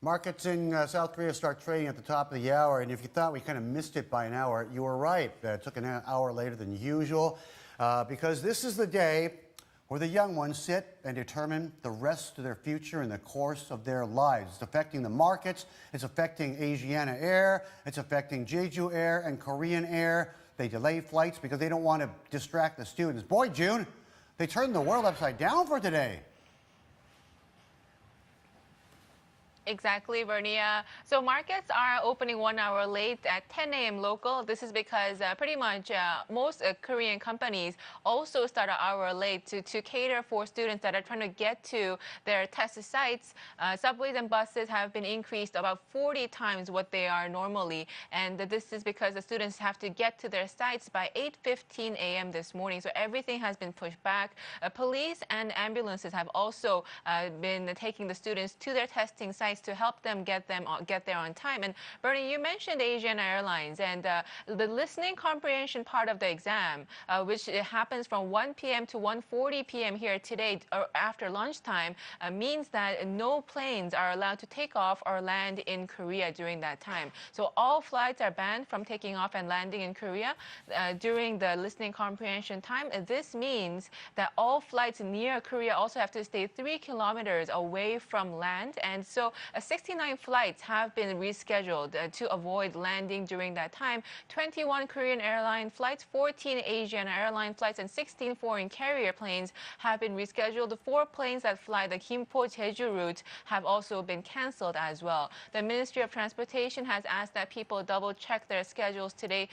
Markets in South Korea start trading at the top of the hour, and if you thought we kind of missed it by an hour, you were right. It took an hour later than usual because this is the day where the young ones sit and determine the rest of their future in the course of their lives. It's affecting the markets, it's affecting Asiana Air, it's affecting Jeju Air and Korean Air. They delay flights because they don't want to distract the students. Boy, June, they turned the world upside down for today. Exactly, Bernie. So markets are opening 1 hour late at 10 a.m. local. This is because pretty much most Korean companies also start an hour late to cater for students that are trying to get to their test sites. Subways and buses have been increased about 40 times what they are normally. And this is because the students have to get to their sites by 8:15 a.m. this morning. So everything has been pushed back. Police and ambulances have also been taking the students to their testing sites to help them get there on time. And Bernie, you mentioned Asian Airlines and the listening comprehension part of the exam, which happens from 1 p.m. to 1:40 p.m. here today or after lunchtime, means that no planes are allowed to take off or land in Korea during that time. So all flights are banned from taking off and landing in Korea during the listening comprehension time. This means that all flights near Korea also have to stay 3 kilometers away from land. And so 69 flights have been rescheduled to avoid landing during that time. 21 Korean airline flights, 14 Asian airline flights, and 16 foreign carrier planes have been rescheduled. The 4 planes that fly the Gimpo-Jeju route have also been canceled as well. The Ministry of Transportation has asked that people double check their schedules today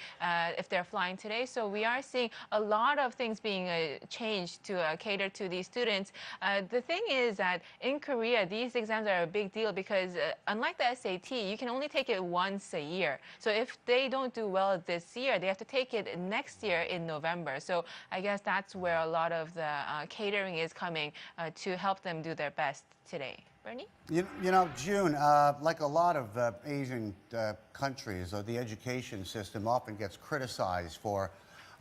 if they're flying today. So we are seeing a lot of things being changed to cater to these students. The thing is that in Korea, these exams are a big deal because unlike the SAT, you can only take it once a year. So if they don't do well this year, they have to take it next year in November. So I guess that's where a lot of the catering is coming to help them do their best today. Bernie? You know, June, like a lot of Asian countries, the education system often gets criticized for,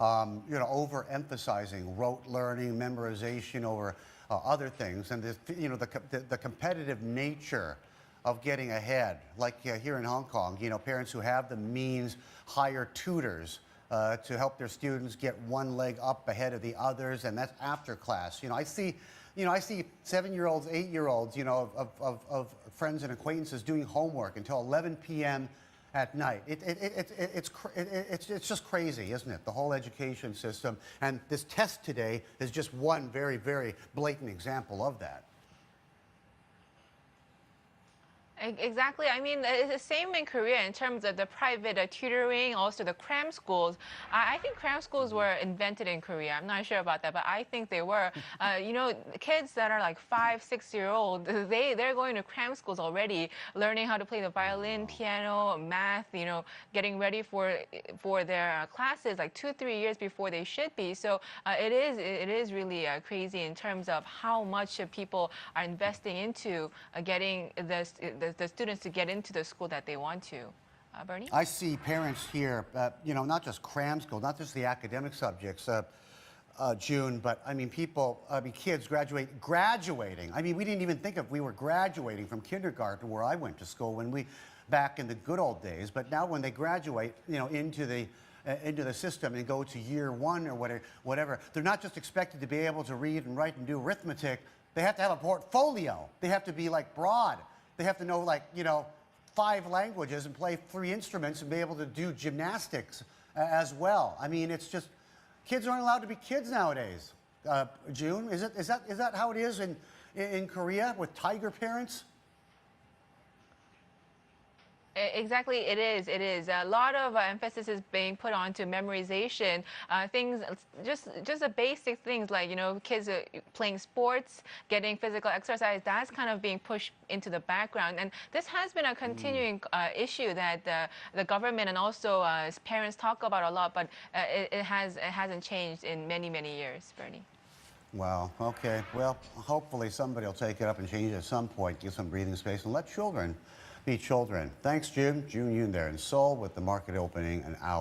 overemphasizing rote learning, memorization over other things, and the competitive nature of getting ahead. Like here in Hong Kong, parents who have the means hire tutors to help their students get one leg up ahead of the others, and that's after class. I see 7-year-olds, 8-year-olds, of friends and acquaintances doing homework until 11 p.m. at night. It's just crazy, isn't it? The whole education system, and this test today is just one very, very blatant example of that. Exactly. I mean, it's the same in Korea in terms of the private tutoring, also the cram schools. I think cram schools were invented in Korea. I'm not sure about that, but I think they were. Kids that are like 5, 6-year-old, they're going to cram schools already, learning how to play the violin, piano, math, getting ready for their classes like 2-3 years before they should be. So it is really crazy in terms of how much people are investing into getting the students to get into the school that they want to. Bernie? I see parents here, not just cram school, not just the academic subjects, June, but kids graduating. I mean, we didn't even think we were graduating from kindergarten where I went to school back in the good old days. But now when they graduate, into the system and go to year 1 or whatever, they're not just expected to be able to read and write and do arithmetic. They have to have a portfolio. They have to be broad. They have to know 5 languages and play 3 instruments and be able to do gymnastics as well. I mean, it's just, kids aren't allowed to be kids nowadays. June, is that how it is in Korea with tiger parents? Exactly, it is. It is. A lot of emphasis is being put onto memorization. Things, just the basic things like, kids playing sports, getting physical exercise, that's kind of being pushed into the background. And this has been a continuing issue that the government and also parents talk about a lot, but it hasn't changed in many, many years, Bernie. Wow, okay. Well, hopefully somebody will take it up and change it at some point, give some breathing space, and let children be children. Thanks, June. June Yoon there in Seoul with the market opening an hour.